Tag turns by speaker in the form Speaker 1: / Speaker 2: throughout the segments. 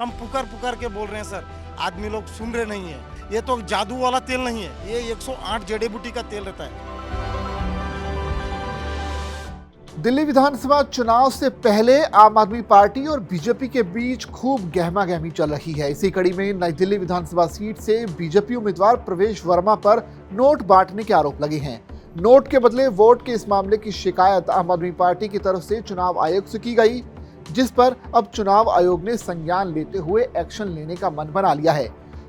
Speaker 1: हम पुकार पुकार के बोल रहे हैं सर, आदमी लोग सुन रहे नहीं है। ये तो जादू वाला तेल नहीं है, ये 108 जड़ी बूटी का तेल रहता है।
Speaker 2: दिल्ली विधानसभा चुनाव से पहले आम आदमी पार्टी और बीजेपी के बीच खूब गहमागहमी चल रही है। इसी कड़ी में नई दिल्ली विधानसभा सीट से बीजेपी उम्मीदवार प्रवेश वर्मा पर नोट बांटने के आरोप लगे हैं। नोट के बदले वोट के इस मामले की शिकायत आम आदमी पार्टी की तरफ से चुनाव आयोग से की गई, जिस पर अब चुनाव आयोग ने संज्ञान लेते हुए एक्शन लेने का मन बना लिया है।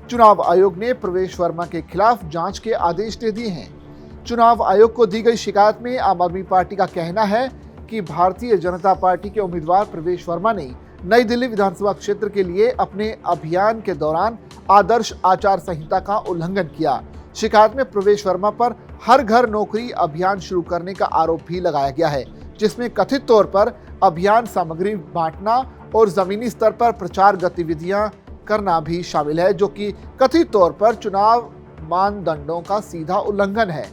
Speaker 2: चुनाव आयोग ने प्रवेश वर्मा के खिलाफ जांच के आदेश दे दिए हैं। चुनाव आयोग को दी गई शिकायत में आम आदमी पार्टी का कहना है कि भारतीय जनता पार्टी के उम्मीदवार प्रवेश वर्मा ने नई दिल्ली विधानसभा क्षेत्र के लिए अपने अभियान के दौरान आदर्श आचार संहिता का उल्लंघन किया। शिकायत में प्रवेश वर्मा पर हर घर नौकरी अभियान शुरू करने का आरोप भी लगाया गया है, जिसमें कथित तौर पर अभियान सामग्री बांटना और जमीनी स्तर पर प्रचार गतिविधियां करना भी शामिल है, जो कि कथित तौर पर चुनाव मानदंडों का सीधा उल्लंघन है।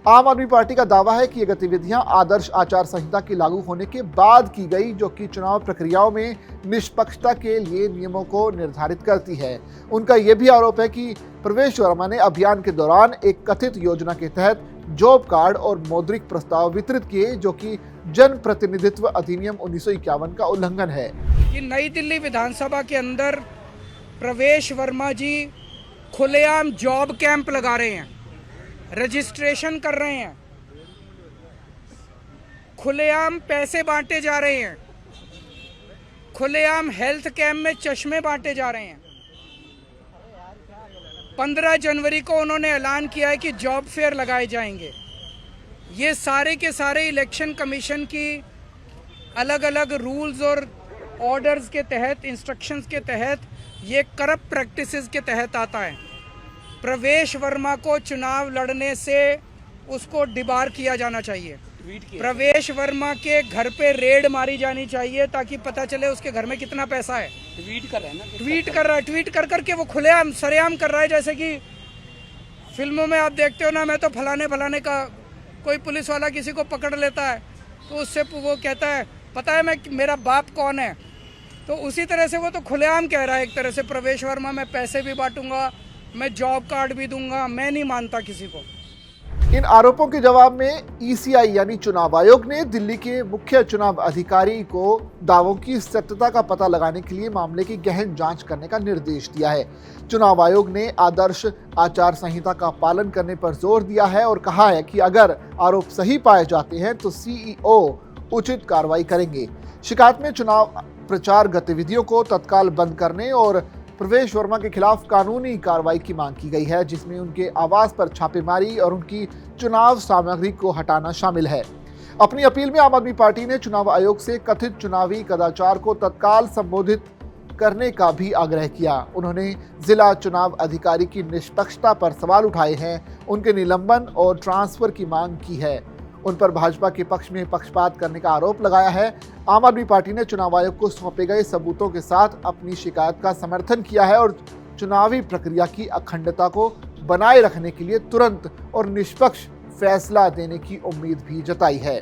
Speaker 2: आम आदमी पार्टी का दावा है कि ये गतिविधियां आदर्श आचार संहिता की लागू होने के बाद की गई, जो कि चुनाव प्रक्रियाओं में निष्पक्षता के लिए नियमों को निर्धारित करती है। उनका यह भी आरोप है कि प्रवेश वर्मा ने अभियान के दौरान एक कथित योजना के तहत जॉब कार्ड और मौद्रिक प्रस्ताव वितरित किए, जो कि जन प्रतिनिधित्व अधिनियम 1951 का उल्लंघन है।
Speaker 3: कि नई दिल्ली विधानसभा के अंदर प्रवेश वर्मा जी खुलेआम जॉब कैंप लगा रहे हैं, रजिस्ट्रेशन कर रहे हैं, खुलेआम पैसे बांटे जा रहे हैं, खुलेआम हेल्थ कैंप में चश्मे बांटे जा रहे हैं। 15 जनवरी को उन्होंने ऐलान किया है कि जॉब फेयर लगाए जाएंगे। ये सारे के सारे इलेक्शन कमीशन की अलग अलग रूल्स और ऑर्डर्स के तहत, इंस्ट्रक्शंस के तहत, ये करप्ट प्रैक्टिसेस के तहत आता है। प्रवेश वर्मा को चुनाव लड़ने से उसको डिबार किया जाना चाहिए। प्रवेश वर्मा के घर पे रेड मारी जानी चाहिए ताकि पता चले उसके घर में कितना पैसा है। ट्वीट कर रहा है, ट्वीट कर करके वो खुलेआम सरेआम कर रहा है। जैसे कि फिल्मों में आप देखते हो ना, मैं तो फलाने का, कोई पुलिस वाला किसी को पकड़ लेता है तो उससे वो कहता है पता है मेरा बाप कौन है। तो उसी तरह से वो तो खुलेआम कह रहा है एक तरह से, प्रवेश वर्मा मैं पैसे भी बांटूंगा, मैं जॉब कार्ड भी दूंगा। मैं नहीं मानता किसी को।
Speaker 2: इन आरोपों के जवाब में ईसीआई यानी चुनाव आयोग ने दिल्ली के मुख्य चुनाव अधिकारी को दावों की सत्यता का पता लगाने के लिए मामले की गहन जांच करने का निर्देश दिया है। चुनाव आयोग ने आदर्श आचार संहिता का पालन करने पर जोर दिया है और कहा है कि अगर आरोप सही पाए जाते हैं तो सीईओ उचित कार्रवाई करेंगे। शिकायत में चुनाव प्रचार गतिविधियों को तत्काल बंद करने और प्रवेश वर्मा के खिलाफ कानूनी कार्रवाई की मांग की गई है, जिसमें उनके आवास पर छापेमारी और उनकी चुनाव सामग्री को हटाना शामिल है। अपनी अपील में आम आदमी पार्टी ने चुनाव आयोग से कथित चुनावी कदाचार को तत्काल संबोधित करने का भी आग्रह किया। उन्होंने जिला चुनाव अधिकारी की निष्पक्षता पर सवाल उठाए हैं, उनके निलंबन और ट्रांसफर की मांग की है। उन पर भाजपा के पक्ष में पक्षपात करने का आरोप लगाया है। आम आदमी पार्टी ने चुनाव आयोग को सौंपे गए सबूतों के साथ अपनी शिकायत का समर्थन किया है और चुनावी प्रक्रिया की अखंडता को बनाए रखने के लिए तुरंत और निष्पक्ष फैसला देने की उम्मीद भी जताई है।